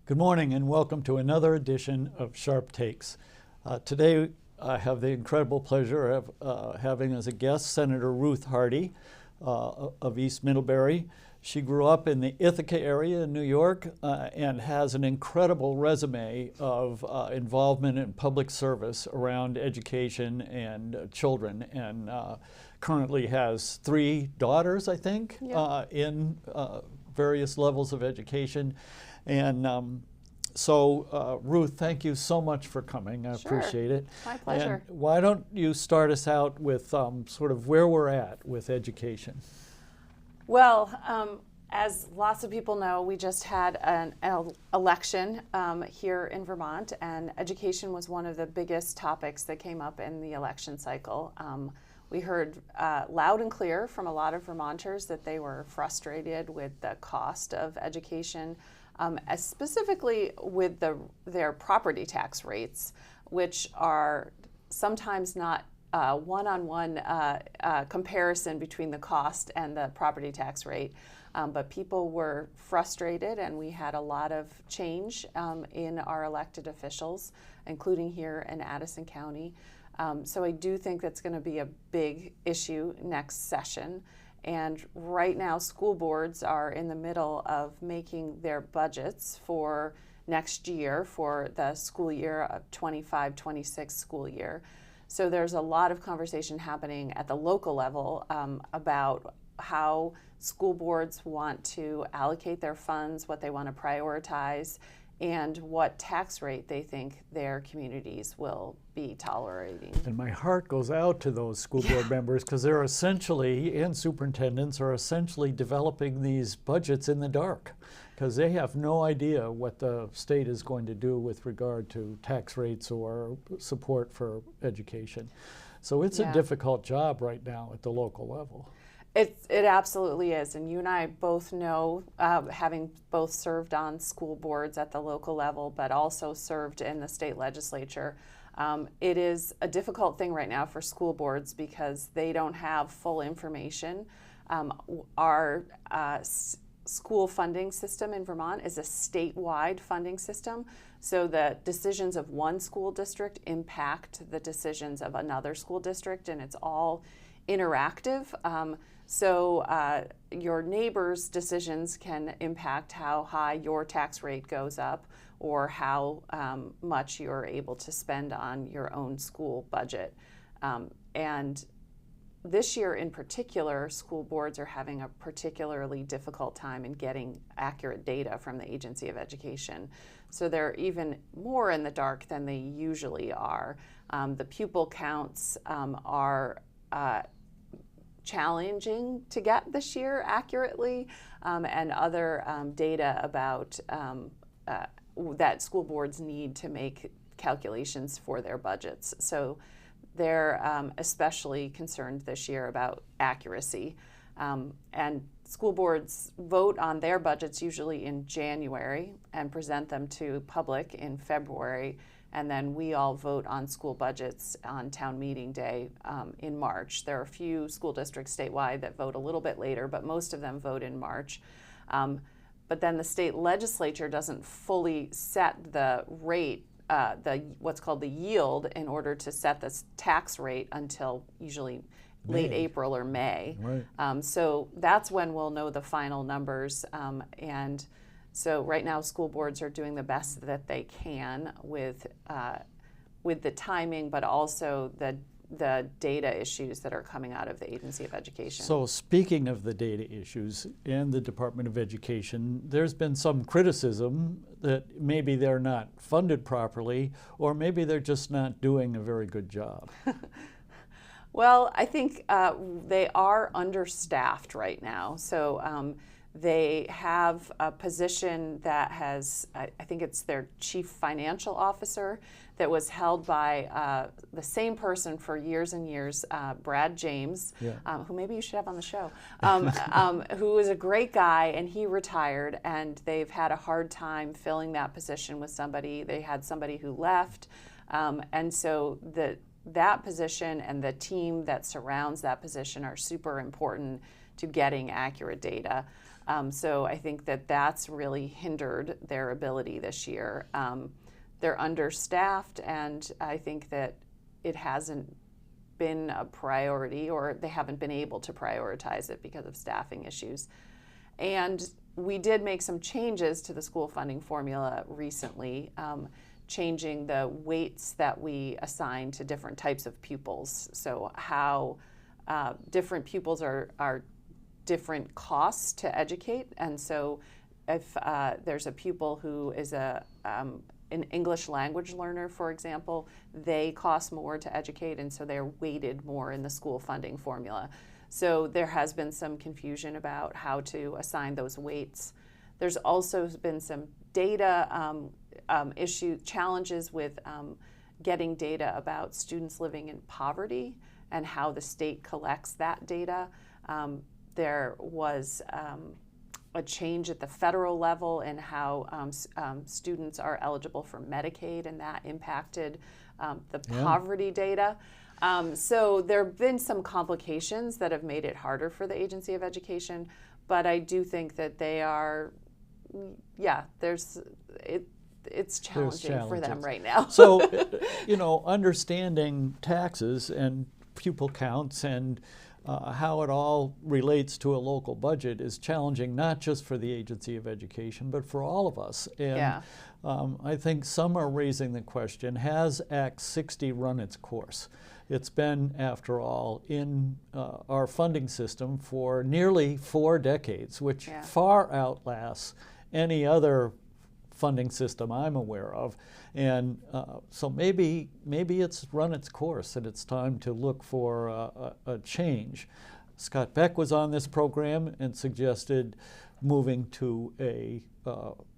Good morning and welcome to another edition of Sharpe Takes. Today I have the incredible pleasure of having as a guest Senator Ruth Hardy of East Middlebury. She grew up in the Ithaca area in New York and has an incredible resume of involvement in public service around education and children, and currently has 3 daughters, I think, in various levels of education. And so, Ruth, thank you so much for coming. I appreciate it. My pleasure. And why don't you start us out with sort of where we're at with education? Well, as lots of people know, we just had an election here in Vermont, and education was one of the biggest topics that came up in the election cycle. We heard loud and clear from a lot of Vermonters that they were frustrated with the cost of education, as specifically with their property tax rates, which are sometimes not one-on-one comparison between the cost and the property tax rate. But people were frustrated, and we had a lot of change in our elected officials, including here in Addison County. So I do think that's going to be a big issue next session. And right now, school boards are in the middle of making their budgets for next year, for the school year of 25-26 school year. So there's a lot of conversation happening at the local level about how school boards want to allocate their funds, what they want to prioritize, and what tax rate they think their communities will be tolerating. And my heart goes out to those school board members, because they're essentially, and superintendents are essentially developing these budgets in the dark, because they have no idea what the state is going to do with regard to tax rates or support for education. So it's a difficult job right now at the local level. It absolutely is, and you and I both know, having both served on school boards at the local level, but also served in the state legislature, it is a difficult thing right now for school boards because they don't have full information. Our school funding system in Vermont is a statewide funding system, so the decisions of one school district impact the decisions of another school district, and it's all interactive. So your neighbor's decisions can impact how high your tax rate goes up, or how much you're able to spend on your own school budget. And this year in particular, school boards are having a particularly difficult time in getting accurate data from the Agency of Education. So they're even more in the dark than they usually are. The pupil counts are challenging to get this year accurately, and other data about that school boards need to make calculations for their budgets. So they're especially concerned this year about accuracy. And school boards vote on their budgets usually in January and present them to public in February. And then we all vote on school budgets on town meeting day in March. There are a few school districts statewide that vote a little bit later, but most of them vote in March. But then the state legislature doesn't fully set the rate, what's called the yield, in order to set this tax rate until usually late April or May. Right. So that's when we'll know the final numbers. And so right now, school boards are doing the best that they can with the timing, but also the data issues that are coming out of the Agency of Education. So speaking of the data issues in the Department of Education, there's been some criticism that maybe they're not funded properly, or maybe they're just not doing a very good job. Well, I think they are understaffed right now. So they have a position that has, I think it's their chief financial officer, that was held by the same person for years and years, Brad James, who maybe you should have on the show, who is a great guy, and he retired, and they've had a hard time filling that position with somebody. They had somebody who left, and so that position and the team that surrounds that position are super important to getting accurate data. So I think that that's really hindered their ability this year. They're understaffed, and I think that it hasn't been a priority, or they haven't been able to prioritize it because of staffing issues. And we did make some changes to the school funding formula recently, changing the weights that we assign to different types of pupils. So how different pupils are different costs to educate. And so if there's a pupil who is an English language learner, for example, they cost more to educate, and so they're weighted more in the school funding formula. So there has been some confusion about how to assign those weights. There's also been some data challenges with getting data about students living in poverty and how the state collects that data. There was a change at the federal level in how students are eligible for Medicaid, and that impacted the poverty data. So there have been some complications that have made it harder for the Agency of Education, but I do think that they are, it's challenging for them right now. So, understanding taxes and pupil counts and how it all relates to a local budget is challenging, not just for the Agency of Education, but for all of us. And I think some are raising the question, has Act 60 run its course? It's been, after all, in our funding system for nearly 4 decades, which far outlasts any other funding system I'm aware of. And so maybe it's run its course and it's time to look for a change. Scott Beck was on this program and suggested moving to a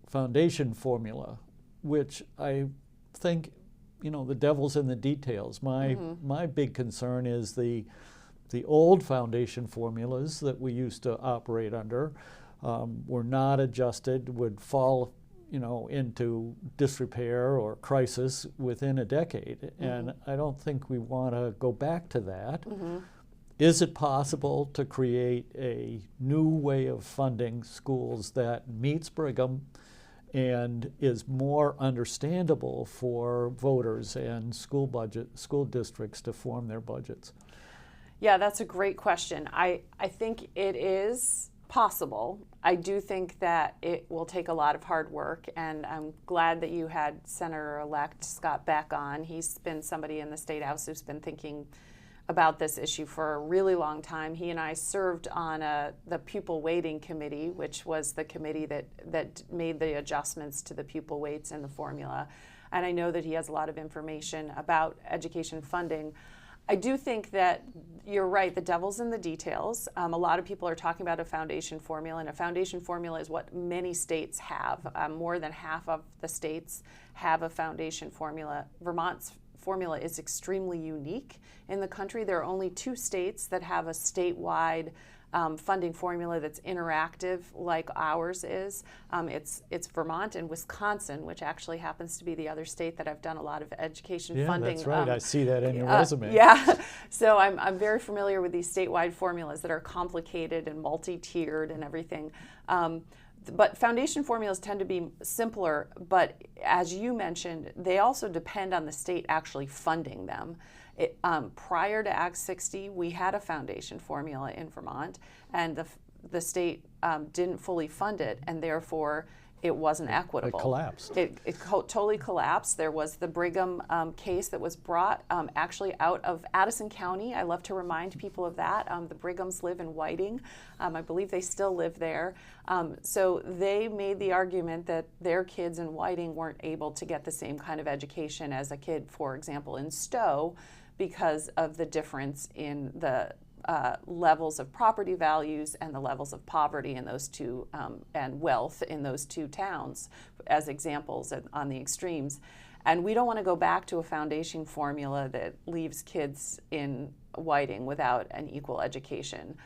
foundation formula, which I think, the devil's in the details. My big concern is the old foundation formulas that we used to operate under were not adjusted, would fall into disrepair or crisis within a decade. And I don't think we want to go back to that. Is it possible to create a new way of funding schools that meets Brigham and is more understandable for voters and school districts to form their budgets? Yeah, that's a great question. I think it is possible. I do think that it will take a lot of hard work, and I'm glad that you had Senator-elect Scott Beck on. He's been somebody in the State House who's been thinking about this issue for a really long time. He and I served on the pupil weighting committee, which was the committee that made the adjustments to the pupil weights in the formula. And I know that he has a lot of information about education funding. I do think that you're right, the devil's in the details. A lot of people are talking about a foundation formula, and a foundation formula is what many states have. More than half of the states have a foundation formula. Vermont's formula is extremely unique in the country. There are only 2 states that have a statewide funding formula that's interactive like ours is. It's Vermont and Wisconsin, which actually happens to be the other state that I've done a lot of education funding. Yeah, that's right. I see that in your resume. Yeah, so I'm very familiar with these statewide formulas that are complicated and multi-tiered and everything. But foundation formulas tend to be simpler, but as you mentioned, they also depend on the state actually funding them. Prior to Act 60, we had a foundation formula in Vermont, and the state didn't fully fund it, and therefore it wasn't equitable. It collapsed. It totally collapsed. There was the Brigham case that was brought actually out of Addison County. I love to remind people of that. The Brighams live in Whiting. I believe they still live there. So they made the argument that their kids in Whiting weren't able to get the same kind of education as a kid, for example, in Stowe, because of the difference in the levels of property values and the levels of poverty in those two, and wealth in those 2 towns as examples on the extremes. And we don't want to go back to a foundation formula that leaves kids in Whiting without an equal education.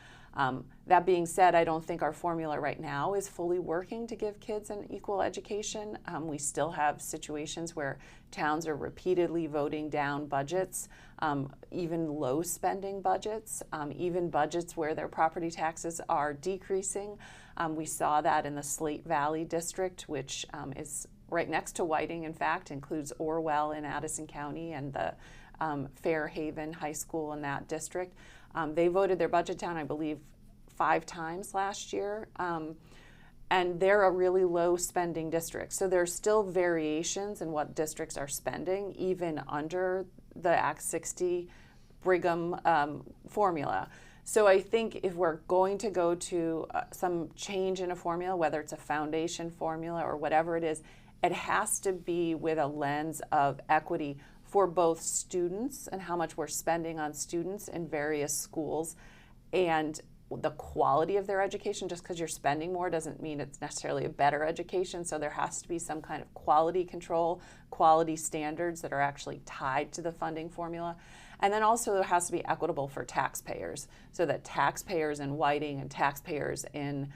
That being said, I don't think our formula right now is fully working to give kids an equal education. We still have situations where towns are repeatedly voting down budgets, even low spending budgets, even budgets where their property taxes are decreasing. We saw that in the Slate Valley District, which is right next to Whiting, in fact, includes Orwell in Addison County and the Fairhaven High School in that district. They voted their budget down, I believe, 5 times last year. And they're a really low spending district. So there's still variations in what districts are spending, even under the Act 60 Brigham formula. So I think if we're going to go to some change in a formula, whether it's a foundation formula or whatever it is, it has to be with a lens of equity for both students and how much we're spending on students in various schools, and the quality of their education. Just because you're spending more doesn't mean it's necessarily a better education. So there has to be some kind of quality control, quality standards that are actually tied to the funding formula. And then also it has to be equitable for taxpayers, so that taxpayers in Whiting and taxpayers in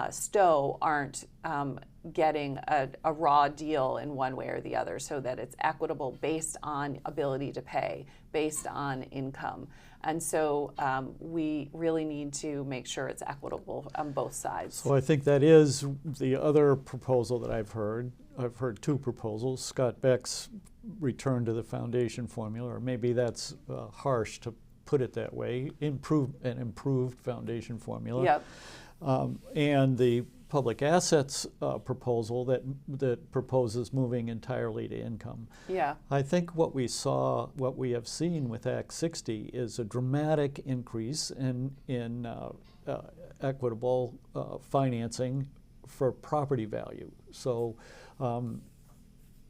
Stowe aren't getting a raw deal in one way or the other, so that it's equitable based on ability to pay, based on income. And so we really need to make sure it's equitable on both sides. So I think that is the other proposal that I've heard. I've heard 2 proposals. Scott Beck's return to the foundation formula, or maybe that's harsh to put it that way, improved foundation formula. Yep. And the public assets proposal that proposes moving entirely to income. Yeah. I think what we have seen with Act 60 is a dramatic increase in equitable financing for property value. So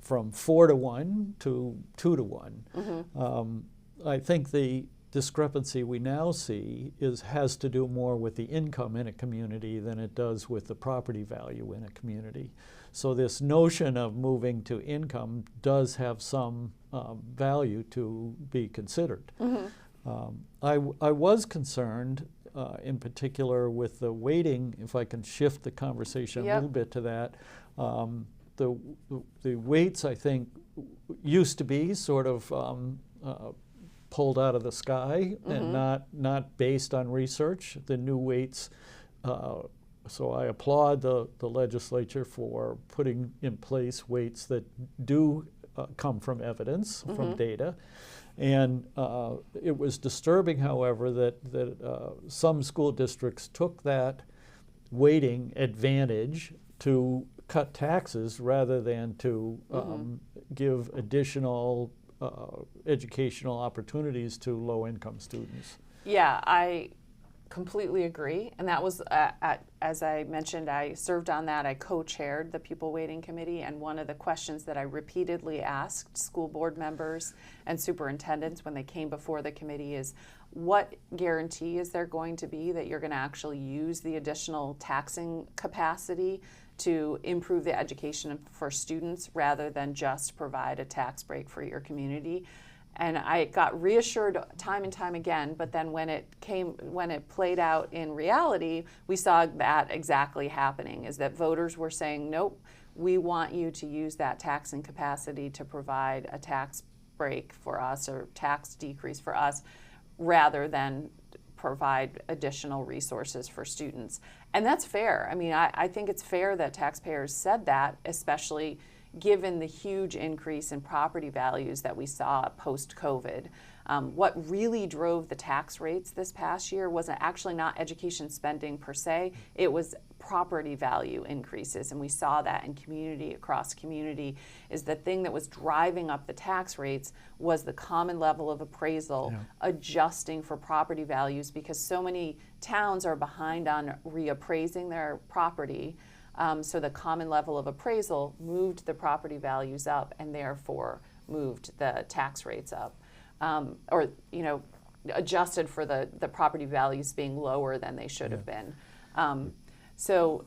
from 4 to 1 to 2 to 1. Mm-hmm. I think the discrepancy we now see has to do more with the income in a community than it does with the property value in a community. So this notion of moving to income does have some value to be considered. Mm-hmm. I was concerned in particular with the weighting, if I can shift the conversation a little bit to that. The weights, I think, used to be sort of pulled out of the sky, mm-hmm. and not based on research. The new weights, so I applaud the legislature for putting in place weights that do come from evidence, mm-hmm. from data. And it was disturbing, however, that some school districts took that weighting advantage to cut taxes rather than to mm-hmm. give additional educational opportunities to low-income students. Yeah, I completely agree. And that was, as I mentioned, I served on that. I co-chaired the Pupil Weighting Committee, and one of the questions that I repeatedly asked school board members and superintendents when they came before the committee is, what guarantee is there going to be that you're going to actually use the additional taxing capacity to improve the education for students rather than just provide a tax break for your community? And I got reassured time and time again, but then when it played out in reality, we saw that exactly happening, is that voters were saying, nope, we want you to use that taxing capacity to provide a tax break for us or tax decrease for us rather than provide additional resources for students. And that's fair. I mean, I think it's fair that taxpayers said that, especially given the huge increase in property values that we saw post-COVID. What really drove the tax rates this past year was actually not education spending per se, it was property value increases. And we saw that in community, across community, is the thing that was driving up the tax rates was the common level of appraisal, adjusting for property values, because so many towns are behind on reappraising their property. So the common level of appraisal moved the property values up and therefore moved the tax rates up, or adjusted for the property values being lower than they should have been. So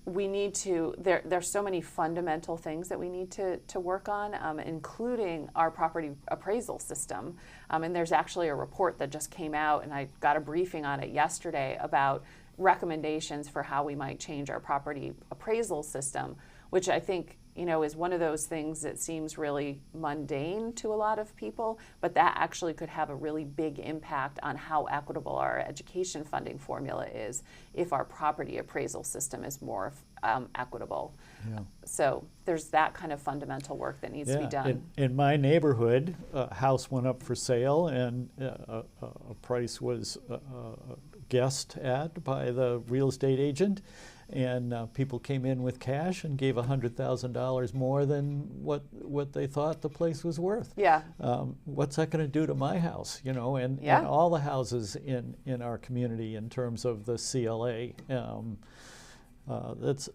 we need to, there's so many fundamental things that we need to work on, including our property appraisal system. And there's actually a report that just came out, and I got a briefing on it yesterday about recommendations for how we might change our property appraisal system, which I think is one of those things that seems really mundane to a lot of people, but that actually could have a really big impact on how equitable our education funding formula is if our property appraisal system is more equitable. Yeah. So there's that kind of fundamental work that needs to be done. In my neighborhood, a house went up for sale, and a price was guessed at by the real estate agent, and people came in with cash and gave $100,000 more than what they thought the place was worth. Yeah. What's that going to do to my house? And all the houses in our community in terms of the CLA.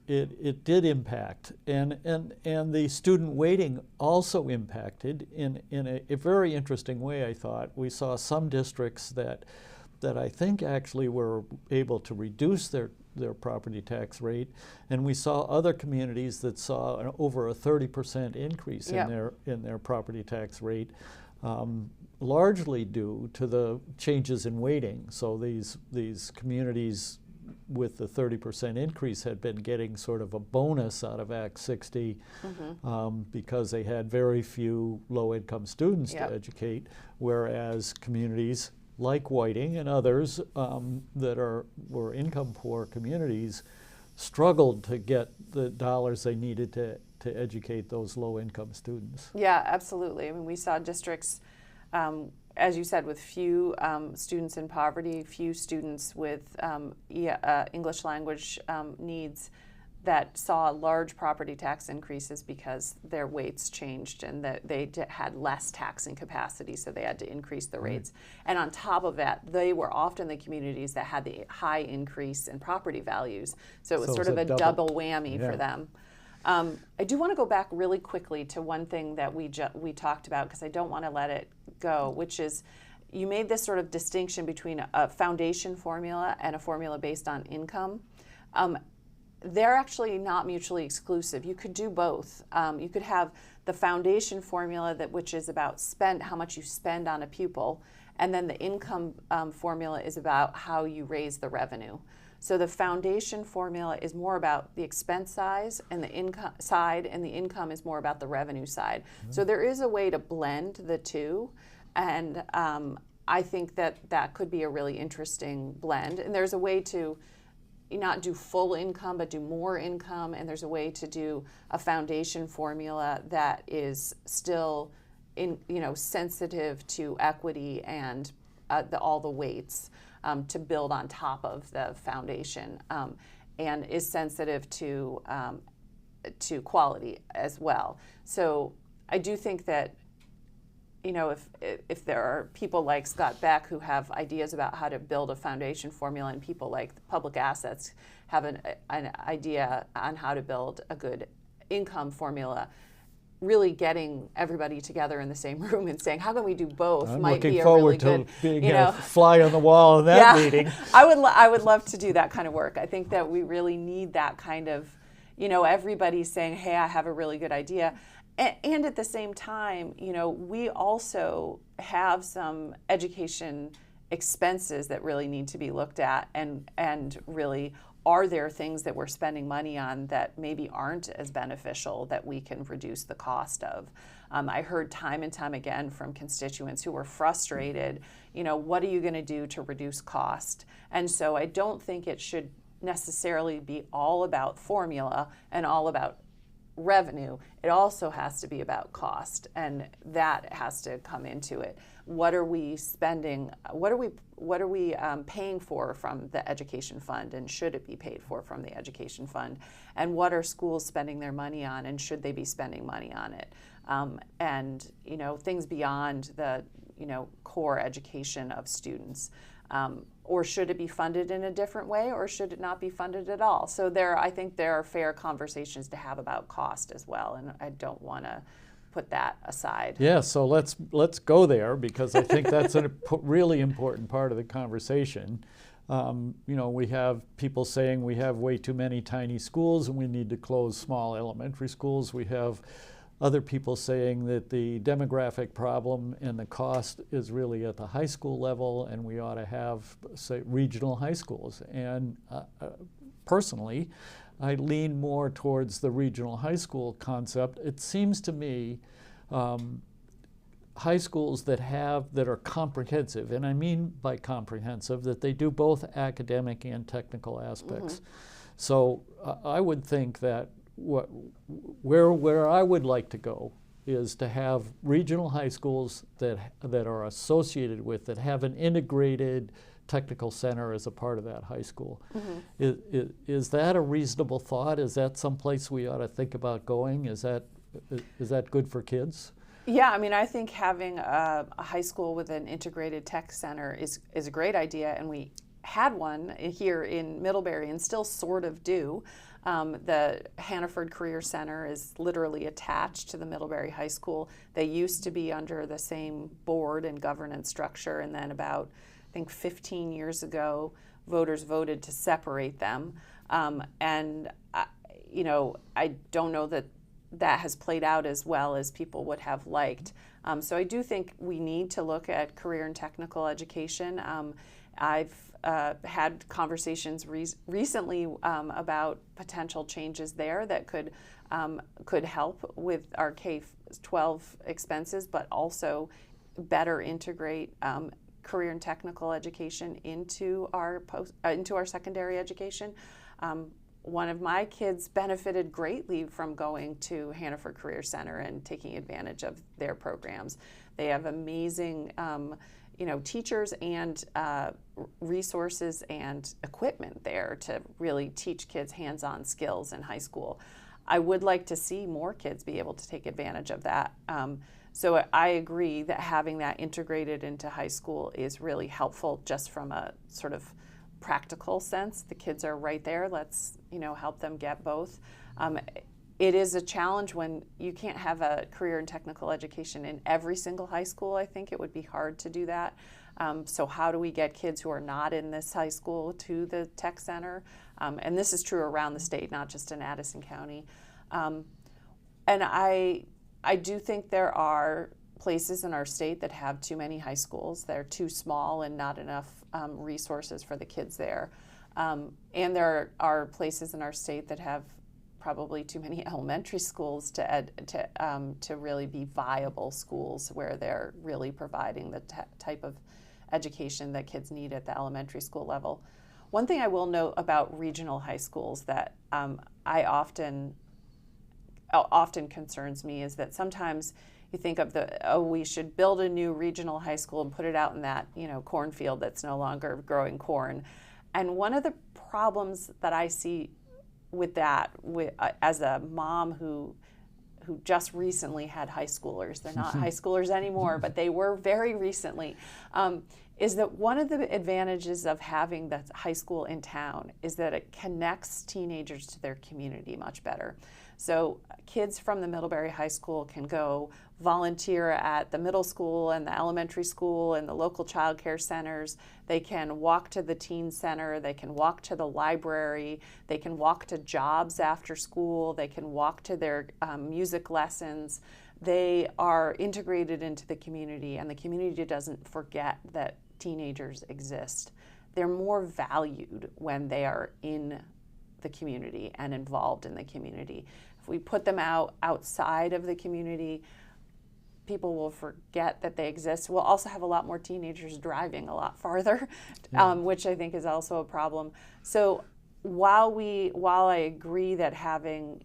It did impact, and the student waiting also impacted in a very interesting way. I thought we saw some districts that I think actually were able to reduce their property tax rate, and we saw other communities that saw over a 30% increase in their property tax rate, largely due to the changes in weighting. So these communities with the 30% increase had been getting sort of a bonus out of Act 60 because they had very few low-income students to educate, whereas communities like Whiting and others that were income-poor communities struggled to get the dollars they needed to educate those low-income students. Yeah, absolutely. I mean, we saw districts, as you said, with few students in poverty, few students with English language needs that saw large property tax increases because their weights changed and that they had less taxing capacity, so they had to increase the rates. And on top of that, they were often the communities that had the high increase in property values. So it was sort of a double whammy for them. I do want to go back really quickly to one thing that we talked about, because I don't want to let it go, which is you made this sort of distinction between a foundation formula and a formula based on income. They're actually not mutually exclusive. You could do both. You could have the foundation formula which is about how much you spend on a pupil, and then the income formula is about how you raise the revenue. So the foundation formula is more about the expense size and the income side, and the income is more about the revenue side. So there is a way to blend the two, and I think that could be a really interesting blend. And there's a way to not do full income, but do more income, and there's a way to do a foundation formula that is still sensitive to equity and all the weights. To build on top of the foundation, and is sensitive to quality as well. So I do think that if there are people like Scott Beck who have ideas about how to build a foundation formula, and people like Public Assets have an idea on how to build a good income formula, really getting everybody together in the same room and saying, how can we do both? I'm looking forward to being a fly on the wall in that meeting. I would love to do that kind of work. I think that we really need that kind of, everybody saying, hey, I have a really good idea. And at the same time, we also have some education expenses that really need to be looked at, and really, are there things that we're spending money on that maybe aren't as beneficial that we can reduce the cost of? I heard time and time again from constituents who were frustrated, what are you going to do to reduce cost? And so I don't think it should necessarily be all about formula and all about revenue. It also has to be about cost, and that has to come into it. What are we spending? What are we paying for from the education fund, and should it be paid for from the education fund? And what are schools spending their money on, and should they be spending money on it? And things beyond the core education of students. Or should it be funded in a different way, or should it not be funded at all? So I think there are fair conversations to have about cost as well, and I don't want to put that aside. Yeah, so let's go there, because I think that's a really important part of the conversation. We have people saying we have way too many tiny schools and we need to close small elementary schools. We have other people saying that the demographic problem and the cost is really at the high school level, and we ought to have, say, regional high schools. And personally, I lean more towards the regional high school concept. It seems to me high schools that are comprehensive, and I mean by comprehensive that they do both academic and technical aspects. So I would think that where I would like to go is to have regional high schools that are associated with, that have an integrated technical center as a part of that high school. Is that a reasonable thought? Is that someplace we ought to think about going? Is that good for kids? Yeah, I mean, I think having a high school with an integrated tech center is a great idea, and we had one here in Middlebury and still sort of do. The Hannaford Career Center is literally attached to the Middlebury High School. They used to be under the same board and governance structure, and then about, I think 15 years ago, voters voted to separate them. And I don't know that has played out as well as people would have liked. So I do think we need to look at career and technical education. I've had conversations recently about potential changes there that could help with our K-12 expenses, but also better integrate career and technical education into our secondary education. One of my kids benefited greatly from going to Hannaford Career Center and taking advantage of their programs. They have amazing teachers and resources and equipment there to really teach kids hands-on skills in high school. I would like to see more kids be able to take advantage of that. So I agree that having that integrated into high school is really helpful just from a sort of practical sense. The kids are right there. Let's help them get both. It is a challenge when you can't have a career and technical education in every single high school. I think it would be hard to do that. So how do we get kids who are not in this high school to the tech center? And this is true around the state, not just in Addison County. And I do think there are places in our state that have too many high schools. They're too small and not enough resources for the kids there. And there are places in our state that have probably too many elementary schools to really be viable schools where they're really providing the type of education that kids need at the elementary school level. One thing I will note about regional high schools that I often concerns me is that sometimes you think of we should build a new regional high school and put it out in that cornfield that's no longer growing corn. And one of the problems that I see with that, as a mom who just recently had high schoolers, they're not high schoolers anymore, but they were very recently, is that one of the advantages of having the high school in town is that it connects teenagers to their community much better. So kids from the Middlebury High School can go volunteer at the middle school and the elementary school and the local child care centers. They can walk to the teen center. They can walk to the library. They can walk to jobs after school. They can walk to their music lessons. They are integrated into the community, and the community doesn't forget that teenagers exist. They're more valued when they are in the community and involved in the community. If we put them outside of the community, people will forget that they exist. We'll also have a lot more teenagers driving a lot farther, which I think is also a problem. So while I agree that having,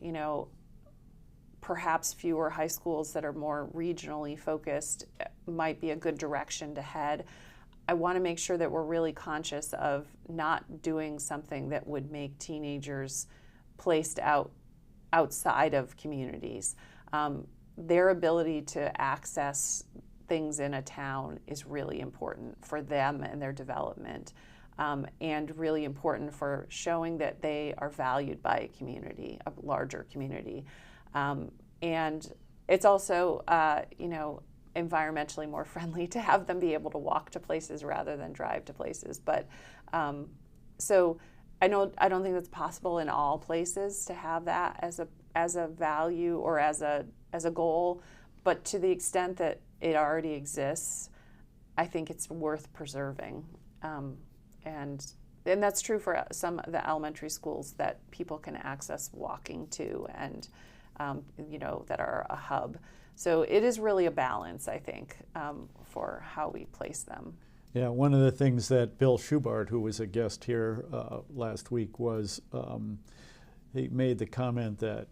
perhaps fewer high schools that are more regionally focused might be a good direction to head, I want to make sure that we're really conscious of not doing something that would make teenagers placed outside of communities. Their ability to access things in a town is really important for them and their development, and really important for showing that they are valued by a community, a larger community. And it's also, environmentally more friendly to have them be able to walk to places rather than drive to places. But so I don't think that's possible in all places to have that as a value or as a goal. But to the extent that it already exists, I think it's worth preserving. And and that's true for some of the elementary schools that people can access walking to, and that are a hub. So it is really a balance, I think, for how we place them. Yeah, one of the things that Bill Schubart, who was a guest here last week, was he made the comment that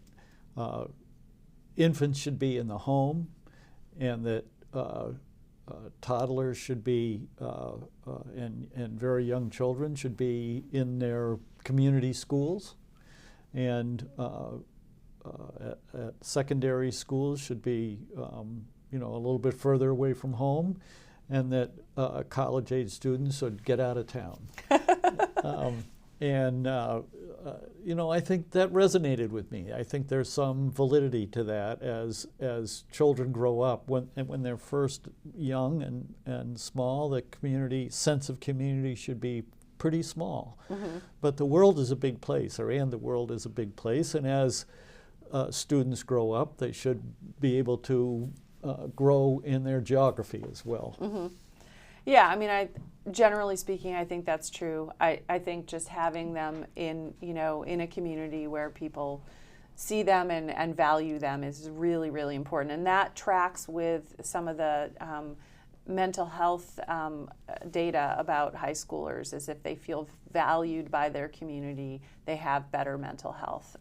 infants should be in the home, and that toddlers should be, and very young children should be in their community schools, and at secondary schools should be, a little bit further away from home, and that college-age students should get out of town. I think that resonated with me. I think there's some validity to that as children grow up. When they're first young and small, the sense of community should be pretty small. Mm-hmm. But the world is a big place, and the world is a big place, and as students grow up, they should be able to grow in their geography as well. Mm-hmm. Yeah, generally speaking, I think that's true. I think just having them in a community where people see them and value them is really, really important. And that tracks with some of the mental health data about high schoolers, is if they feel valued by their community, they have better mental health.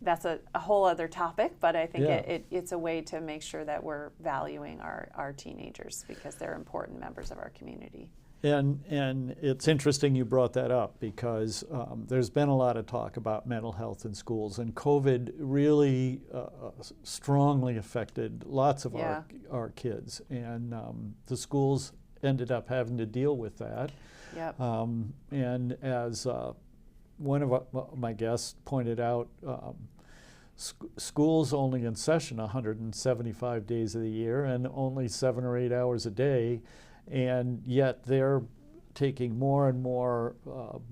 That's a whole other topic, but I think it's a way to make sure that we're valuing our teenagers, because they're important members of our community. And it's interesting you brought that up, because there's been a lot of talk about mental health in schools, and COVID really strongly affected lots of our kids, and the schools ended up having to deal with that. Yep. And as one of my guests pointed out, school's only in session 175 days of the year and only 7 or 8 hours a day, and yet they're taking more and more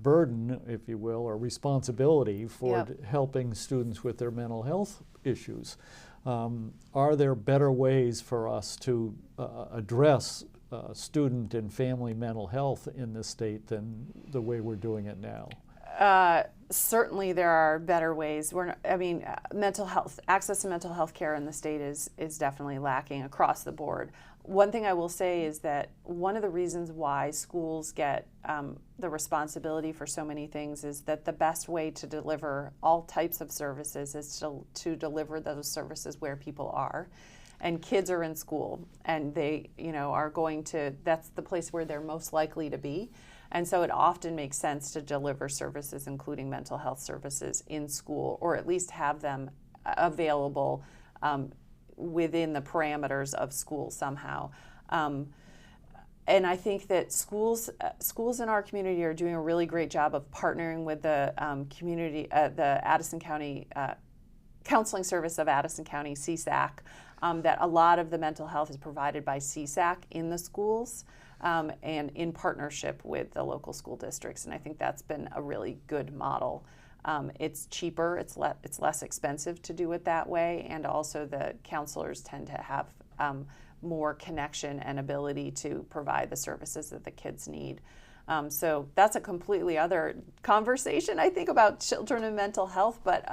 burden, if you will, or responsibility for helping students with their mental health issues. Are there better ways for us to address student and family mental health in this state than the way we're doing it now? Certainly there are better ways. Mental health, access to mental health care in the state is definitely lacking across the board. One thing I will say is that one of the reasons why schools get the responsibility for so many things is that the best way to deliver all types of services is to deliver those services where people are. And kids are in school, and they are going to, that's the place where they're most likely to be. And so it often makes sense to deliver services, including mental health services, in school, or at least have them available within the parameters of school somehow. And I think that schools in our community are doing a really great job of partnering with the community, the Addison County Counseling Service of Addison County, CSAC, that a lot of the mental health is provided by CSAC in the schools. And in partnership with the local school districts, and I think that's been a really good model. It's cheaper, it's less expensive to do it that way, and also the counselors tend to have more connection and ability to provide the services that the kids need. So that's a completely other conversation, I think, about children and mental health, but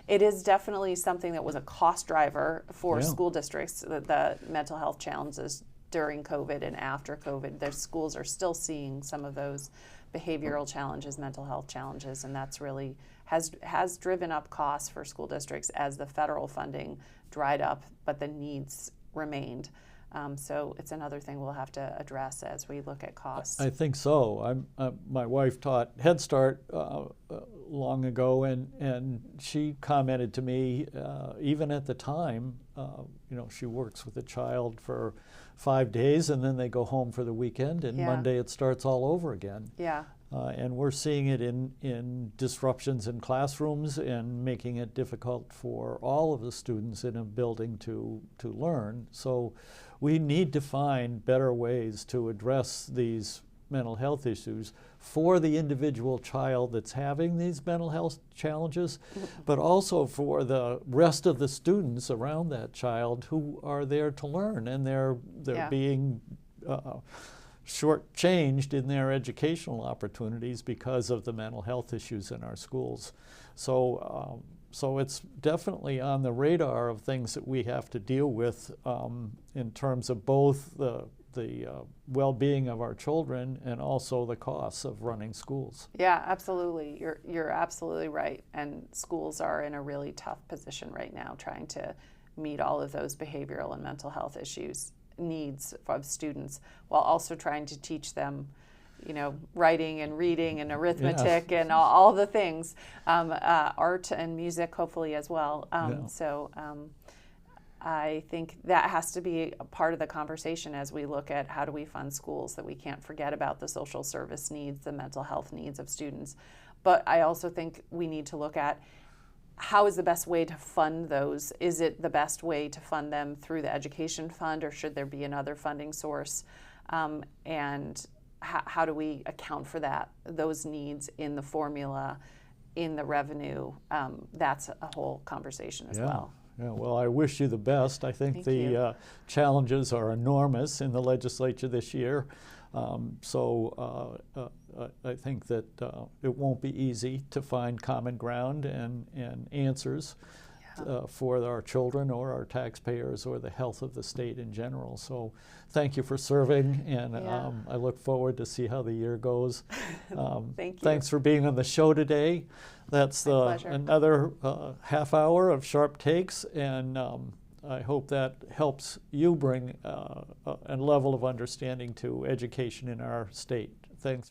it is definitely something that was a cost driver for school districts, the mental health challenges during COVID and after COVID. Their schools are still seeing some of those behavioral challenges, mental health challenges, and that's really has driven up costs for school districts as the federal funding dried up, but the needs remained. So it's another thing we'll have to address as we look at costs. I think so. My wife taught Head Start long ago, and she commented to me, even at the time, she works with a child for 5 days, and then they go home for the weekend, and Monday it starts all over again. Yeah. And we're seeing it in disruptions in classrooms and making it difficult for all of the students in a building to learn. So we need to find better ways to address these mental health issues for the individual child that's having these mental health challenges, but also for the rest of the students around that child who are there to learn, and they're being shortchanged in their educational opportunities because of the mental health issues in our schools. So, so it's definitely on the radar of things that we have to deal with in terms of both the well-being of our children and also the costs of running schools. Yeah, absolutely. You're absolutely right. And schools are in a really tough position right now, trying to meet all of those behavioral and mental health needs of students, while also trying to teach them, you know, writing and reading and arithmetic and all the things, art and music, hopefully as well. So I think that has to be a part of the conversation as we look at how do we fund schools, that we can't forget about the social service needs, the mental health needs of students. But I also think we need to look at how is the best way to fund those. Is it the best way to fund them through the education fund, or should there be another funding source? And how do we account for those needs in the formula, in the revenue? That's a whole conversation as well. Yeah, well, I wish you the best. I think the challenges are enormous in the legislature this year. So I think that it won't be easy to find common ground and answers for our children or our taxpayers or the health of the state in general. So thank you for serving, and I look forward to see how the year goes. Thank you. Thanks for being on the show today. That's another half hour of Sharpe Takes, and I hope that helps you bring a level of understanding to education in our state. Thanks.